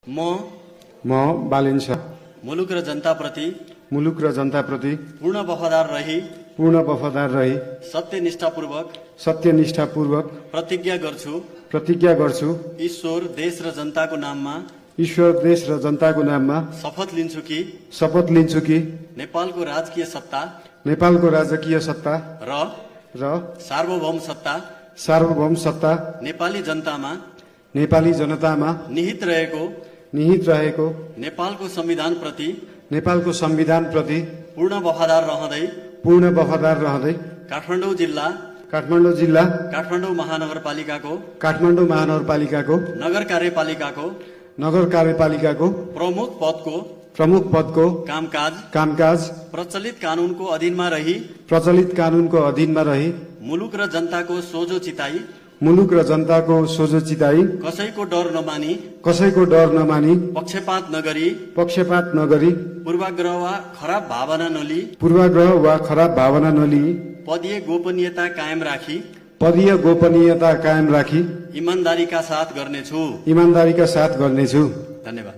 म बालिन शाह मुलुक र जनताप्रति पूर्ण वफादार रही सत्यनिष्ठापूर्वक प्रतिज्ञा गर्छु ईश्वर देश र जनताको नाममा शपथ लिन्छु कि नेपालको राजकीय सत्ता र सार्वभौम सत्ता नेपाली जनतामा निहित रहेको नेपालको संविधान प्रति पूर्ण वफादार रहँदै काठमाडौँ जिल्ला काठमाडौँ महानगरपालिकाको नगर कार्यपालिकाको प्रमुख पदको कामकाज प्रचलित कानूनको अधीनमा रही मुलुक र जनताको सोझो चिताई कसैको डर नमानी पक्षपात नगरी पूर्वाग्रह वा खराब भावना नलिई पदीय गोपनीयता कायम राखी इमानदारीका साथ गर्नेछु। धन्यवाद।